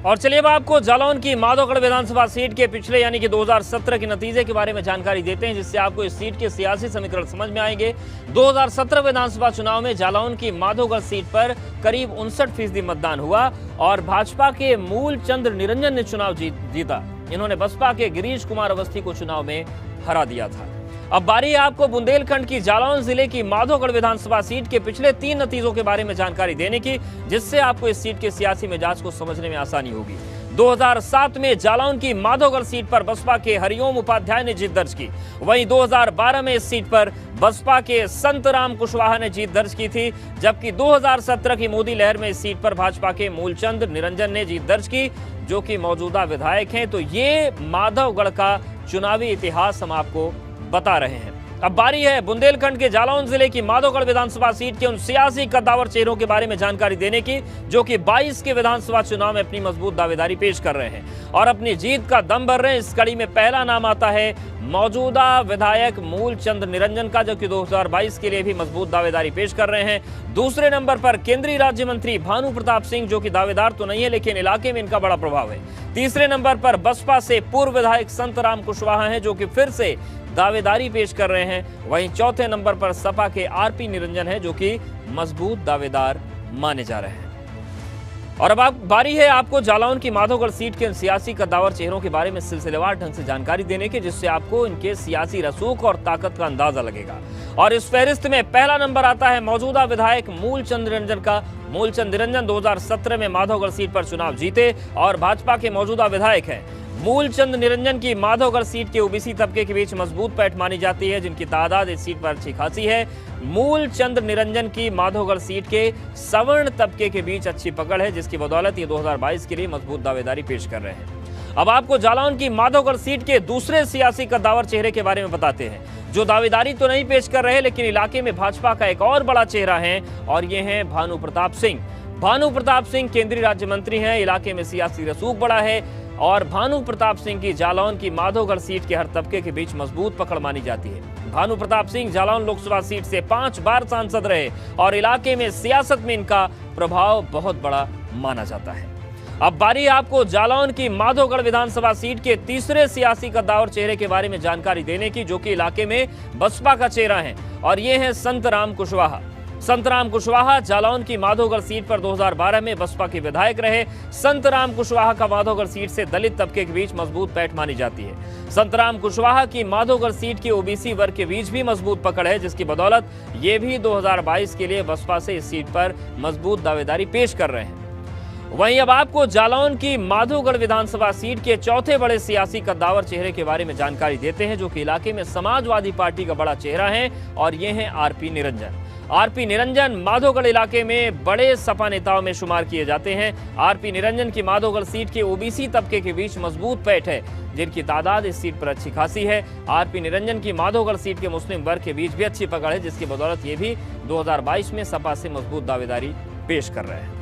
और चलिए अब आपको जालौन की माधोगढ़ विधानसभा सीट के पिछले यानी कि 2017 के नतीजे के बारे में जानकारी देते हैं, जिससे आपको इस सीट के सियासी समीकरण समझ में आएंगे। 2017 विधानसभा चुनाव में जालौन की माधोगढ़ सीट पर करीब 59% मतदान हुआ और भाजपा के मूलचंद निरंजन ने चुनाव जीता। इन्होंने बसपा के गिरीश कुमार अवस्थी को चुनाव में हरा दिया था। अब बारी है आपको बुंदेलखंड की जालौन जिले की माधोगढ़ विधानसभा सीट के पिछले 3 नतीजों के बारे में जानकारी देने की, जिससे आपको इस सीट के सियासी मिजाज को समझने में आसानी होगी। 2007 में जालौन की माधोगढ़ सीट पर बसपा के हरिओम उपाध्याय ने जीत दर्ज की। वहीं 2012 में इस सीट पर बसपा के संतराम कुशवाहा ने जीत दर्ज की थी, जबकि 2017 की मोदी लहर में इस सीट पर भाजपा के मूलचंद निरंजन ने जीत दर्ज की, जो कि मौजूदा विधायक हैं। तो ये माधोगढ़ का चुनावी इतिहास हम आपको बता रहे हैं। अब बारी है बुंदेलखंड के जालौन जिले की माधोगढ़ विधानसभा सीट के उन सियासी कद्दावर चेहरों के बारे में जानकारी देने की, जो कि 22 के विधानसभा चुनाव में अपनी मजबूत दावेदारी पेश कर रहे हैं और अपनी जीत का दम भर रहे हैं। इस कड़ी में पहला नाम आता है मौजूदा विधायक मूलचंद निरंजन का, जो कि 2022 के लिए भी मजबूत दावेदारी पेश कर रहे हैं। दूसरे नंबर पर केंद्रीय राज्य मंत्री भानु प्रताप सिंह, जो कि दावेदार तो नहीं है लेकिन इलाके में इनका बड़ा प्रभाव है। तीसरे नंबर पर बसपा से पूर्व विधायक संतराम कुशवाहा हैं, जो कि फिर से दावेदारी पेश कर रहे हैं। वहीं चौथे नंबर पर सपा के आरपी निरंजन है, जो कि मजबूत दावेदार माने जा रहे हैं। और अब बारी है आपको जालौन की माधोगढ़ सीट के सियासी कद्दावर चेहरों के बारे में सिलसिलेवार ढंग से जानकारी देने की, जिससे आपको इनके सियासी रसूख और ताकत का अंदाजा लगेगा। और इस फहरिस्त में पहला नंबर आता है मौजूदा विधायक मूलचंद निरंजन का। मूलचंद निरंजन 2017 में माधोगढ़ सीट पर चुनाव जीते और भाजपा के मौजूदा विधायक हैं। मूलचंद निरंजन की माधोगढ़ सीट के ओबीसी तबके के बीच मजबूत पैठ मानी जाती है, जिनकी तादाद इस सीट पर अच्छी खासी है। मूलचंद निरंजन की माधोगढ़ सीट के सवर्ण तबके के बीच अच्छी पकड़ है, जिसकी बदौलत ये 2022 के लिए मजबूत दावेदारी पेश कर रहे हैं। अब आपको जालौन की माधोगढ़ सीट के दूसरे सियासी कद्दावर चेहरे के बारे में बताते हैं, जो दावेदारी तो नहीं पेश कर रहे लेकिन इलाके में भाजपा का एक और बड़ा चेहरा है, और ये है भानु प्रताप सिंह। भानु प्रताप सिंह केंद्रीय राज्य मंत्री हैं, इलाके में सियासी रसूख बड़ा है और भानु प्रताप सिंह की जालौन की माधोगढ़ सीट के हर तबके के बीच मजबूत पकड़ मानी जाती है। भानु प्रताप सिंह जालौन लोकसभा सीट से 5 बार सांसद रहे और इलाके में सियासत में इनका प्रभाव बहुत बड़ा माना जाता है। अब बारी आपको जालौन की माधोगढ़ विधानसभा सीट के तीसरे सियासी कद्दावर चेहरे के बारे में जानकारी देने की, जो कि इलाके में बसपा का चेहरा है, और ये है संतराम कुशवाहा। संतराम कुशवाहा जालौन की माधोगढ़ सीट पर 2012 में बसपा के विधायक रहे। संतराम कुशवाहा का माधोगढ़ सीट से दलित तबके के बीच मजबूत पैठ मानी जाती है। संतराम कुशवाहा की माधोगढ़ सीट के ओबीसी वर्ग के बीच भी मजबूत पकड़ है, जिसकी बदौलत ये भी 2022 के लिए बसपा से इस सीट पर मजबूत दावेदारी पेश कर रहे हैं। वहीं अब आपको जालौन की माधोगढ़ विधानसभा सीट के चौथे बड़े सियासी कद्दावर चेहरे के बारे में जानकारी देते हैं, जो कि इलाके में समाजवादी पार्टी का बड़ा चेहरा है, और ये हैं आरपी निरंजन। आरपी निरंजन माधोगढ़ इलाके में बड़े सपा नेताओं में शुमार किए जाते हैं। आरपी निरंजन की माधोगढ़ सीट के ओबीसी तबके के बीच मजबूत पैठ है, जिनकी तादाद इस सीट पर अच्छी खासी है। आरपी निरंजन की माधोगढ़ सीट के मुस्लिम वर्ग के बीच भी अच्छी पकड़ है, जिसकी बदौलत ये भी 2022 में सपा से मजबूत दावेदारी पेश कर रहे हैं।